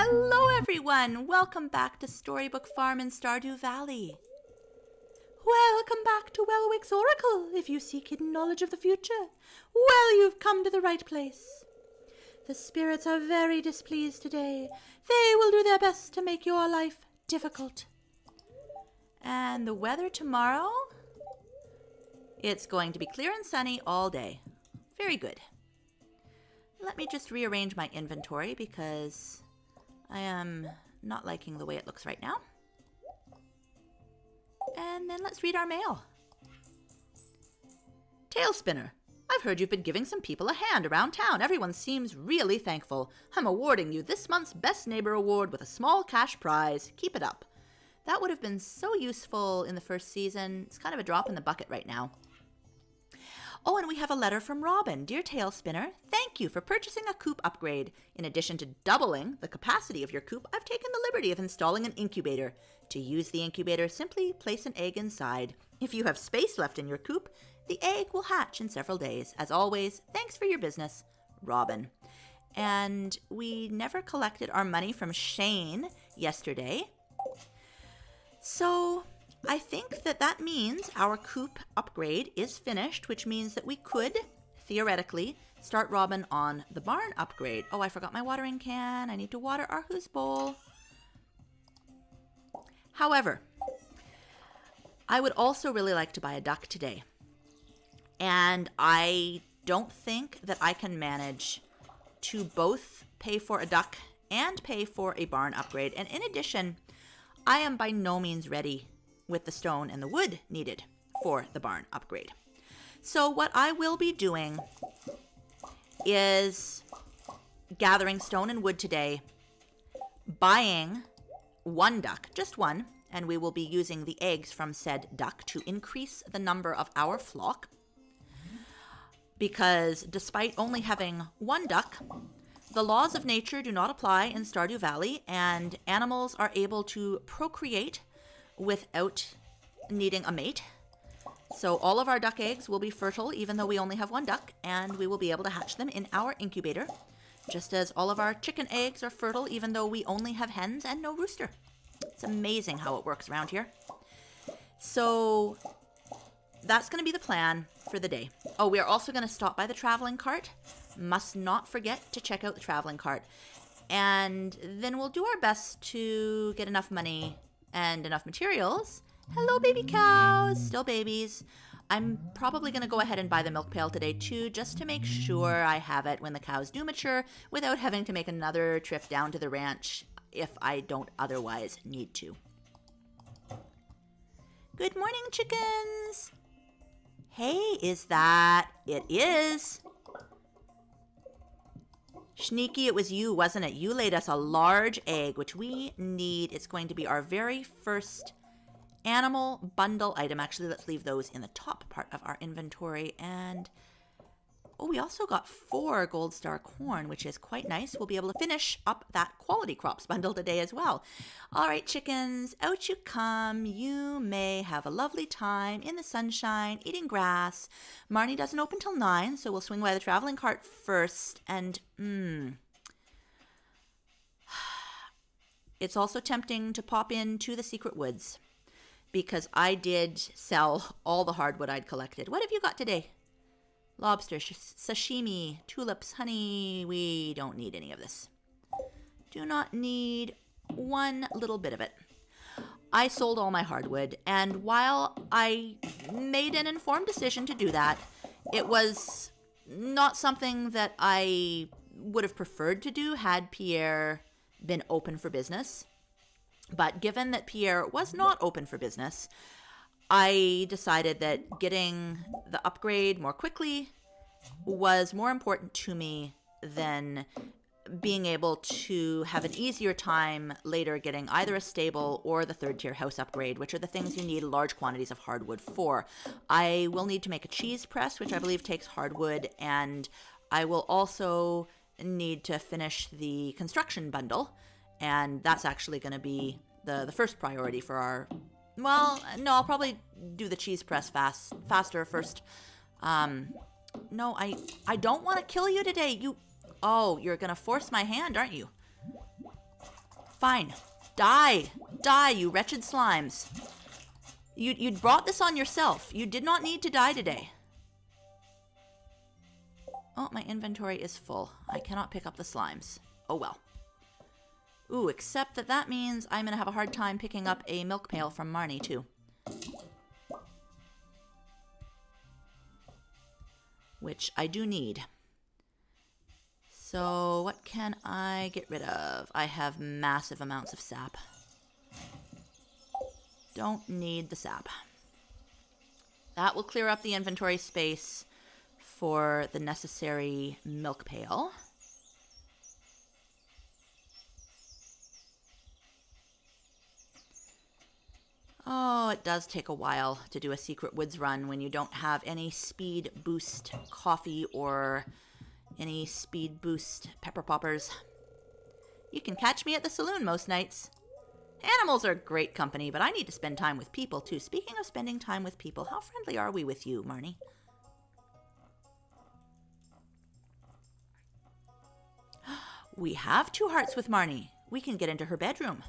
Hello everyone! Welcome back to Storybook Farm in Stardew Valley. Welcome back to Welwick's Oracle. If you seek hidden knowledge of the future, well, you've come to the right place. The spirits are very displeased today. They will do their best to make your life difficult. And the weather tomorrow? It's going to be clear and sunny all day. Very good. Let me just rearrange my inventory because I am not liking the way it looks right now. And then let's read our mail. Tailspinner, I've heard you've been giving some people a hand around town. Everyone seems really thankful. I'm awarding you this month's Best Neighbor Award with a small cash prize. Keep it up. That would have been so useful in the first season. It's kind of a drop in the bucket right now. Oh, and we have a letter from Robin. Dear Tailspinner, thank you for purchasing a coop upgrade. In addition to doubling the capacity of your coop, I've taken the liberty of installing an incubator. To use the incubator, simply place an egg inside. If you have space left in your coop, the egg will hatch in several days. As always, thanks for your business, Robin. And we never collected our money from Shane yesterday. So I think that means our coop upgrade is finished, which means that we could, theoretically, start Robin on the barn upgrade. Oh, I forgot my watering can. I need to water our hoose bowl. However, I would also really like to buy a duck today. And I don't think that I can manage to both pay for a duck and pay for a barn upgrade. And in addition, I am by no means ready with the stone and the wood needed for the barn upgrade. So what I will be doing is gathering stone and wood today, buying one duck, just one, and we will be using the eggs from said duck to increase the number of our flock. Because despite only having one duck, the laws of nature do not apply in Stardew Valley, and animals are able to procreate without needing a mate. So all of our duck eggs will be fertile even though we only have one duck, and we will be able to hatch them in our incubator, just as all of our chicken eggs are fertile even though we only have hens and no rooster. It's amazing how it works around here. So that's going to be the plan for the day. Oh, we are also going to stop by the traveling cart. Must not forget to check out the traveling cart. And then we'll do our best to get enough money and enough materials. Hello, baby cows. Still babies. I'm probably going to go ahead and buy the milk pail today too, just to make sure I have it when the cows do mature without having to make another trip down to the ranch if I don't otherwise need to. Good morning, chickens. Hey, is that? It is. Sneaky, it was you, wasn't it? You laid us a large egg, which we need. It's going to be our very first animal bundle item. Actually, let's leave those in the top part of our inventory. And oh, we also got 4 gold star corn, which is quite nice. We'll be able to finish up that quality crops bundle today as well. All right, chickens, out you come. You may have a lovely time in the sunshine, eating grass. Marnie doesn't open till 9, so we'll swing by the traveling cart first. And, it's also tempting to pop into the secret woods because I did sell all the hardwood I'd collected. What have you got today? Lobster, sashimi, tulips, honey. We don't need any of this. Do not need one little bit of it. I sold all my hardwood, and while I made an informed decision to do that, it was not something that I would have preferred to do had Pierre been open for business. But given that Pierre was not open for business, I decided that getting the upgrade more quickly was more important to me than being able to have an easier time later getting either a stable or the 3rd tier house upgrade, which are the things you need large quantities of hardwood for. I will need to make a cheese press, which I believe takes hardwood, and I will also need to finish the construction bundle, and that's actually going to be the first priority for our... Well, no, I'll probably do the cheese press faster first. No, I don't want to kill you today. Oh, you're going to force my hand, aren't you? Fine. Die. Die, you wretched slimes. You brought this on yourself. You did not need to die today. Oh, my inventory is full. I cannot pick up the slimes. Oh well. Ooh, except that means I'm going to have a hard time picking up a milk pail from Marnie, too. Which I do need. So what can I get rid of? I have massive amounts of sap. Don't need the sap. That will clear up the inventory space for the necessary milk pail. Oh, it does take a while to do a Secret Woods run when you don't have any speed boost coffee or any speed boost pepper poppers. You can catch me at the saloon most nights. Animals are great company, but I need to spend time with people too. Speaking of spending time with people, how friendly are we with you, Marnie? We have 2 hearts with Marnie. We can get into her bedroom.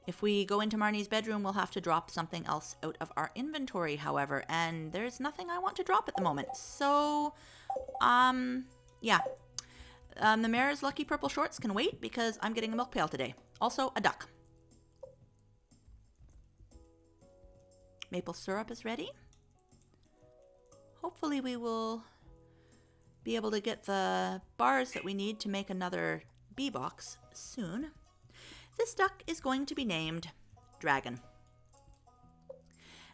If we go into Marnie's bedroom, we'll have to drop something else out of our inventory, however, and there's nothing I want to drop at the moment. So, yeah. The mare's lucky purple shorts can wait because I'm getting a milk pail today. Also, a duck. Maple syrup is ready. Hopefully we will be able to get the bars that we need to make another bee box soon. This duck is going to be named Dragon.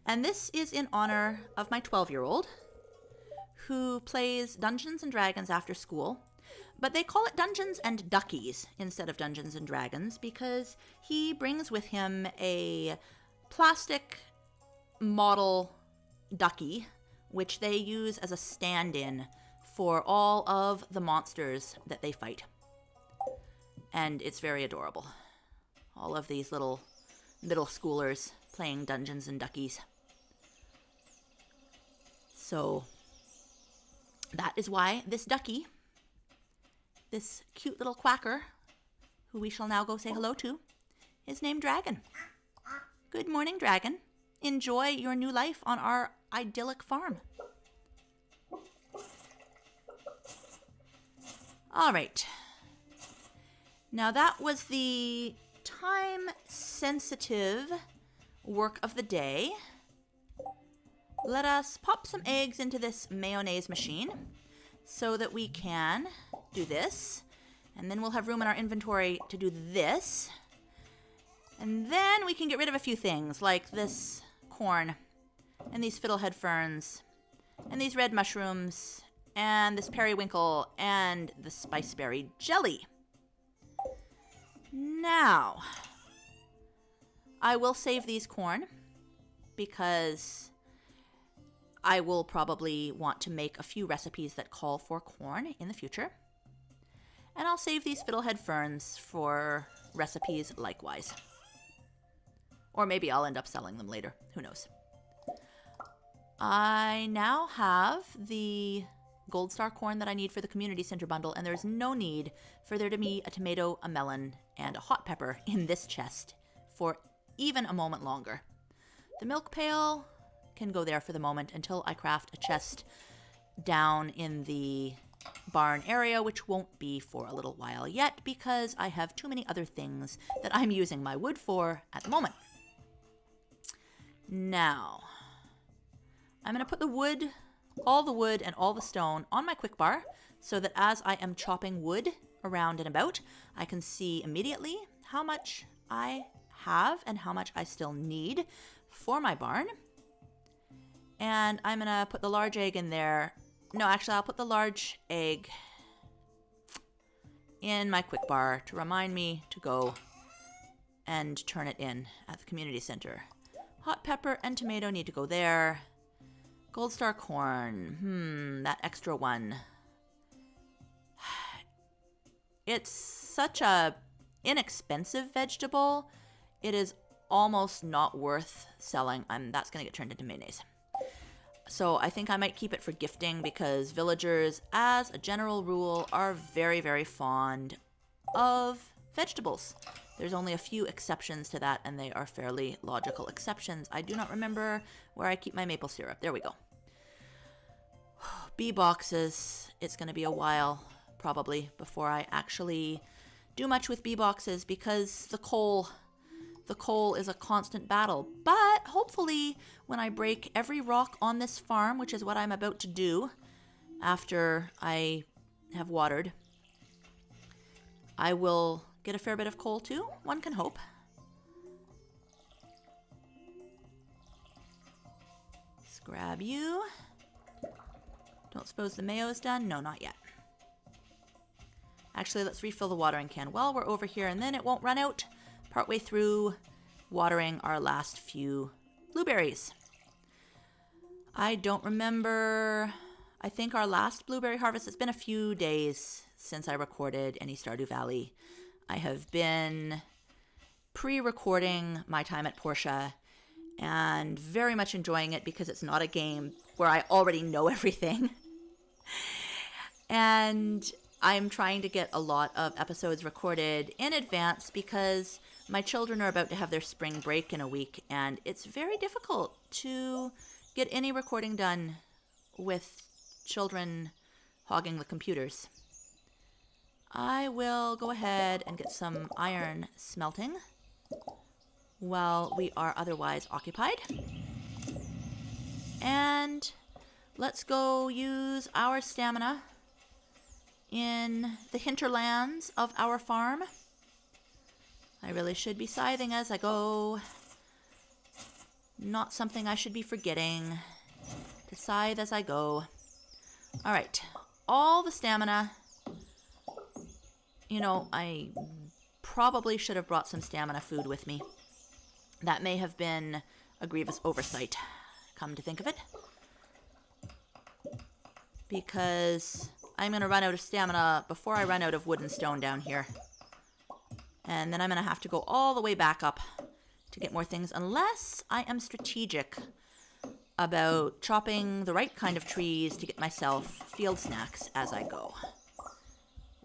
And this is in honor of my 12-year-old who plays Dungeons and Dragons after school. But they call it Dungeons and Duckies instead of Dungeons and Dragons because he brings with him a plastic model ducky, which they use as a stand-in for all of the monsters that they fight. And it's very adorable. All of these little middle schoolers playing Dungeons and Duckies. So that is why this ducky, this cute little quacker, who we shall now go say hello to, is named Dragon. Good morning, Dragon. Enjoy your new life on our idyllic farm. All right. Now that was the time-sensitive work of the day. Let us pop some eggs into this mayonnaise machine so that we can do this. And then we'll have room in our inventory to do this. And then we can get rid of a few things like this corn and these fiddlehead ferns and these red mushrooms and this periwinkle and the spiceberry jelly. Now, I will save these corn because I will probably want to make a few recipes that call for corn in the future. And I'll save these fiddlehead ferns for recipes likewise. Or maybe I'll end up selling them later. Who knows? I now have the gold star corn that I need for the community center bundle, and there's no need for there to be a tomato, a melon, and a hot pepper in this chest for even a moment longer. The milk pail can go there for the moment until I craft a chest down in the barn area, which won't be for a little while yet because I have too many other things that I'm using my wood for at the moment. Now, I'm going to put the wood, all the wood and all the stone on my quick bar so that as I am chopping wood around and about, I can see immediately how much I have and how much I still need for my barn. And I'm going to put the large egg in there. No, actually, I'll put the large egg in my quick bar to remind me to go and turn it in at the community center. Hot pepper and tomato need to go there. Gold star corn. That extra one. It's such a inexpensive vegetable. It is almost not worth selling. That's going to get turned into mayonnaise. So I think I might keep it for gifting because villagers, as a general rule, are very, very fond of vegetables. There's only a few exceptions to that, and they are fairly logical exceptions. I do not remember where I keep my maple syrup. There we go. Bee boxes. It's going to be a while, probably, before I actually do much with bee boxes, because the coal is a constant battle. But hopefully, when I break every rock on this farm, which is what I'm about to do after I have watered, I will get a fair bit of coal too. One can hope. Let's grab you. Don't suppose the mayo's done? No, not yet. Actually, let's refill the watering can while we're over here, and then it won't run out partway through watering our last few blueberries. I don't remember. I think our last blueberry harvest, it's been a few days since I recorded any Stardew Valley. I have been pre-recording my time at Portia and very much enjoying it because it's not a game where I already know everything. And I'm trying to get a lot of episodes recorded in advance because my children are about to have their spring break in a week, and it's very difficult to get any recording done with children hogging the computers. I will go ahead and get some iron smelting while we are otherwise occupied. And let's go use our stamina in the hinterlands of our farm. I really should be scything as I go. Not something I should be forgetting. To scythe as I go. Alright, all the stamina. You know, I probably should have brought some stamina food with me. That may have been a grievous oversight, come to think of it. Because I'm going to run out of stamina before I run out of wood and stone down here. And then I'm going to have to go all the way back up to get more things, unless I am strategic about chopping the right kind of trees to get myself field snacks as I go.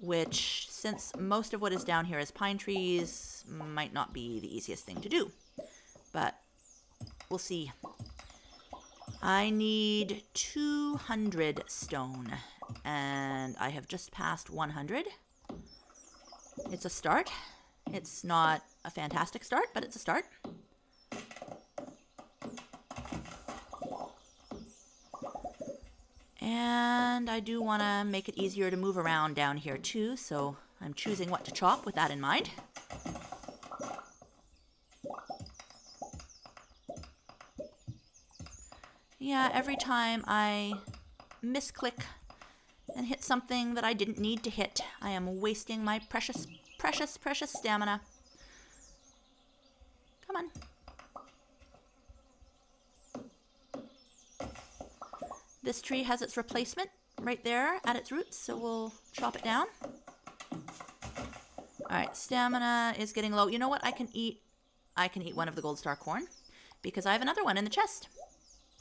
Which, since most of what is down here is pine trees, might not be the easiest thing to do. But we'll see. I need 200 stone, and I have just passed 100. It's a start. It's not a fantastic start, but it's a start. And I do want to make it easier to move around down here too, so I'm choosing what to chop with that in mind. Yeah, every time I misclick and hit something that I didn't need to hit, I am wasting my precious, precious, precious stamina. Come on. This tree has its replacement right there at its roots, so we'll chop it down. Alright, stamina is getting low. You know what I can eat? I can eat one of the gold star corn because I have another one in the chest.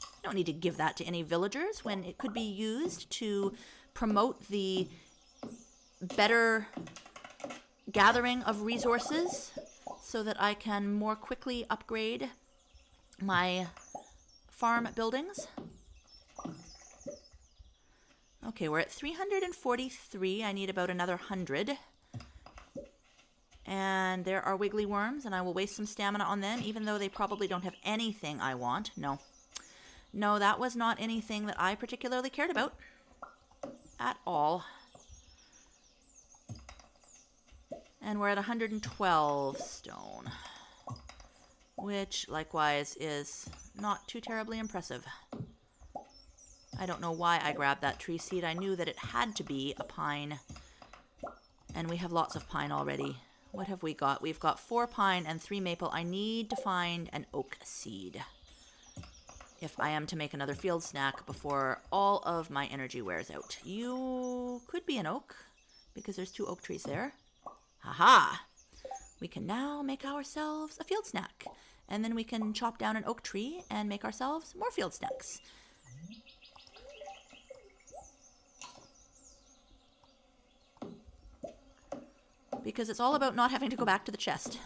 I don't need to give that to any villagers when it could be used to promote the better gathering of resources so that I can more quickly upgrade my farm buildings. Okay, we're at 343. I need about another 100. And there are wiggly worms, and I will waste some stamina on them, even though they probably don't have anything I want. No. No, that was not anything that I particularly cared about. At all. And we're at 112 stone. Which, likewise, is not too terribly impressive. I don't know why I grabbed that tree seed. I knew that it had to be a pine. And we have lots of pine already. What have we got? We've got 4 pine and 3 maple. I need to find an oak seed if I am to make another field snack before all of my energy wears out. You could be an oak because there's 2 oak trees there. Haha! We can now make ourselves a field snack. And then we can chop down an oak tree and make ourselves more field snacks. because it's all about not having to go back to the chest.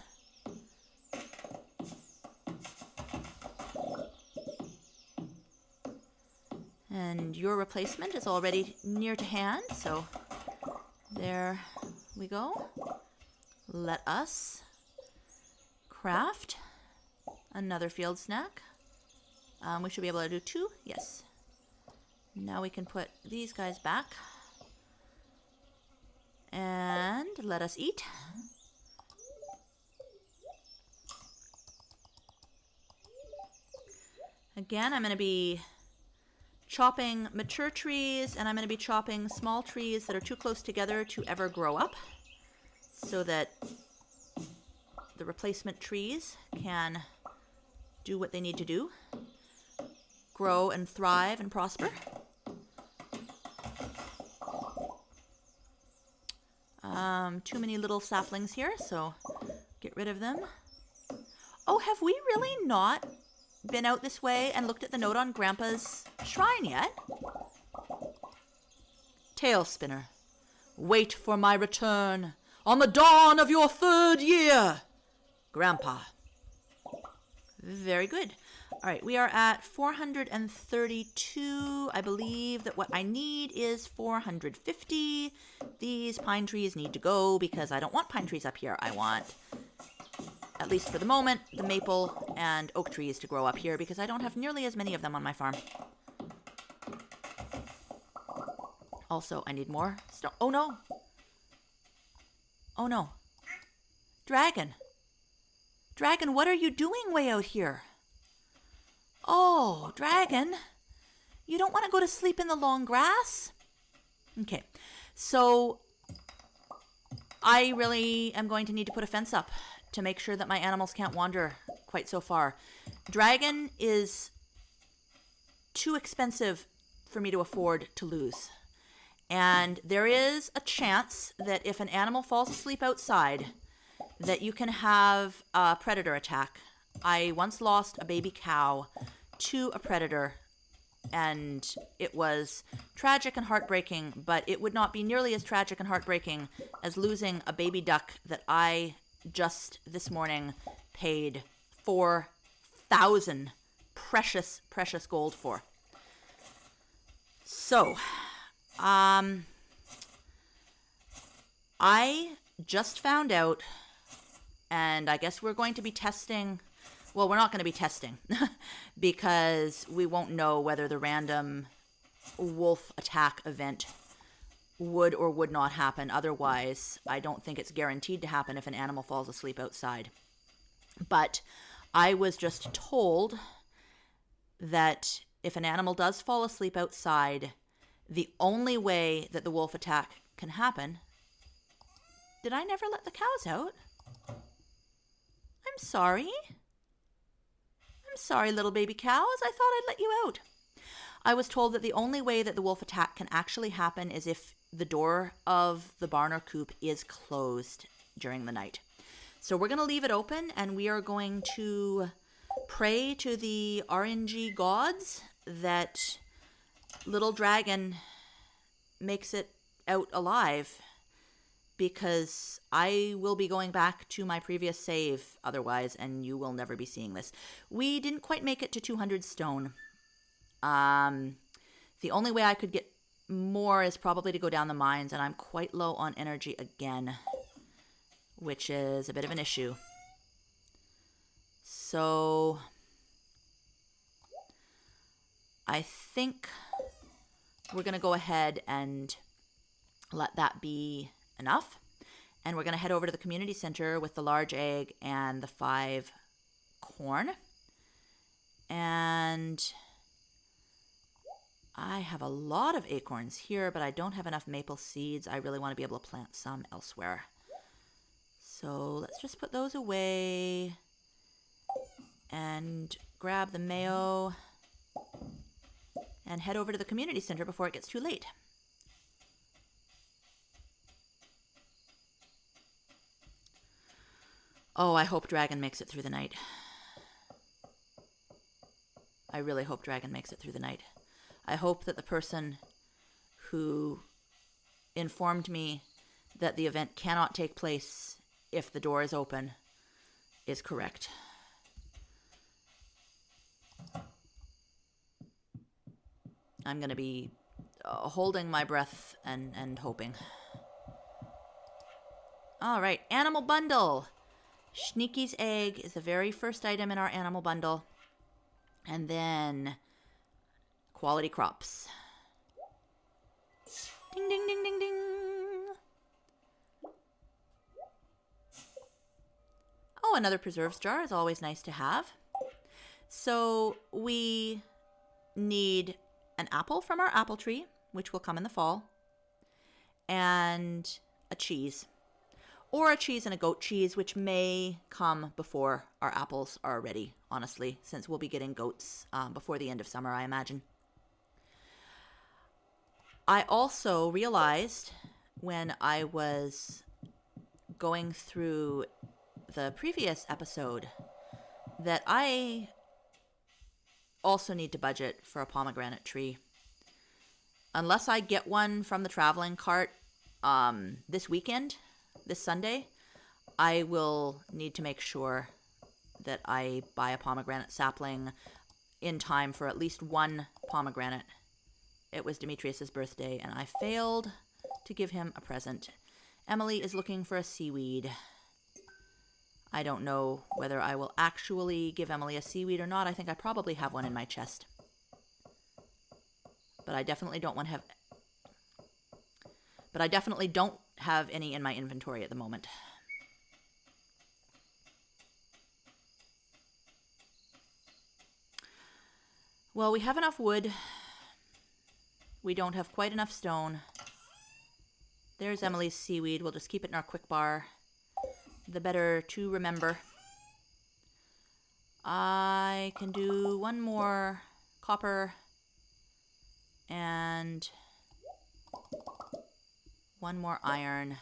And your replacement is already near to hand, so there we go. Let us craft another field snack. We should be able to do 2, yes. Now we can put these guys back. And let us eat. Again, I'm going to be chopping mature trees, and I'm going to be chopping small trees that are too close together to ever grow up, so that the replacement trees can do what they need to do, grow and thrive and prosper. Too many little saplings here, so get rid of them. Oh, have we really not been out this way and looked at the note on Grandpa's shrine yet? Tail spinner, wait for my return on the dawn of your 3rd year, Grandpa. Very good. All right, we are at 432. I believe that what I need is 450. These pine trees need to go because I don't want pine trees up here. I want, at least for the moment, the maple and oak trees to grow up here because I don't have nearly as many of them on my farm. Also, I need more stone. Oh no. Oh no. Dragon. Dragon, what are you doing way out here? Oh, Dragon, you don't want to go to sleep in the long grass? Okay, so I really am going to need to put a fence up to make sure that my animals can't wander quite so far. Dragon is too expensive for me to afford to lose. And there is a chance that if an animal falls asleep outside, that you can have a predator attack. I once lost a baby cow to a predator, and it was tragic and heartbreaking, but it would not be nearly as tragic and heartbreaking as losing a baby duck that I just this morning paid 4,000 precious, precious gold for. So, I just found out, and I guess we're going to be testing. Well, we're not going to be testing because we won't know whether the random wolf attack event would or would not happen. Otherwise, I don't think it's guaranteed to happen if an animal falls asleep outside. But I was just told that if an animal does fall asleep outside, the only way that the wolf attack can happen... Did I never let the cows out? I'm sorry. I'm sorry, little baby cows. I thought I'd let you out. I was told that the only way that the wolf attack can actually happen is if the door of the barn or coop is closed during the night. So we're going to leave it open, and we are going to pray to the RNG gods that little dragon makes it out alive, because I will be going back to my previous save otherwise, and you will never be seeing this. We didn't quite make it to 200 stone. The only way I could get more is probably to go down the mines, and I'm quite low on energy again, which is a bit of an issue. So I think we're going to go ahead and let that be enough. And we're going to head over to the community center with the large egg and the 5 corn. And I have a lot of acorns here, but I don't have enough maple seeds. I really want to be able to plant some elsewhere. So let's just put those away and grab the mayo and head over to the community center before it gets too late. Oh, I hope Dragon makes it through the night. I really hope Dragon makes it through the night. I hope that the person who informed me that the event cannot take place if the door is open is correct. I'm going to be holding my breath and hoping. All right, animal bundle. Sneaky's egg is the very first item in our animal bundle. And then quality crops. Ding, ding, ding, ding, ding. Oh, another preserves jar is always nice to have. So we need an apple from our apple tree, which will come in the fall, and a cheese. Or a cheese and a goat cheese, which may come before our apples are ready, honestly, since we'll be getting goats before the end of summer, I imagine. I also realized when I was going through the previous episode that I also need to budget for a pomegranate tree. Unless I get one from the traveling cart this weekend, this Sunday, I will need to make sure that I buy a pomegranate sapling in time for at least one pomegranate. It was Demetrius's birthday, and I failed to give him a present. Emily is looking for a seaweed. I don't know whether I will actually give Emily a seaweed or not. I think I probably have one in my chest. But I definitely don't have any in my inventory at the moment. Well, we have enough wood. We don't have quite enough stone. There's Emily's seaweed. We'll just keep it in our quick bar. The better to remember. I can do one more copper and one more iron.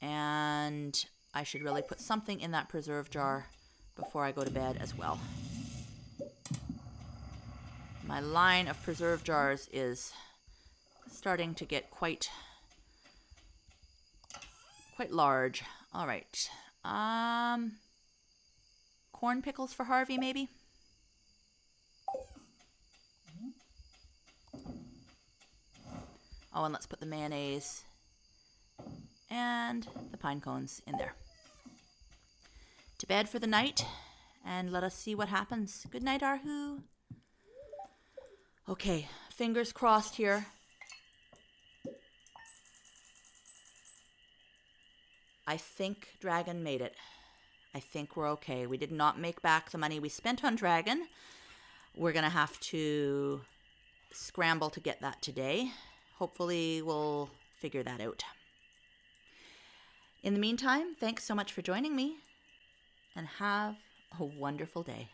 And I should really put something in that preserve jar before I go to bed as well. My line of preserve jars is starting to get quite large. All right. Corn pickles for Harvey, maybe? Oh, and let's put the mayonnaise and the pine cones in there. To bed for the night, and let us see what happens. Good night, Arhu. Okay, fingers crossed here. I think Dragon made it. I think we're okay. We did not make back the money we spent on Dragon. We're going to have to scramble to get that today. Hopefully we'll figure that out. In the meantime, thanks so much for joining me, and have a wonderful day.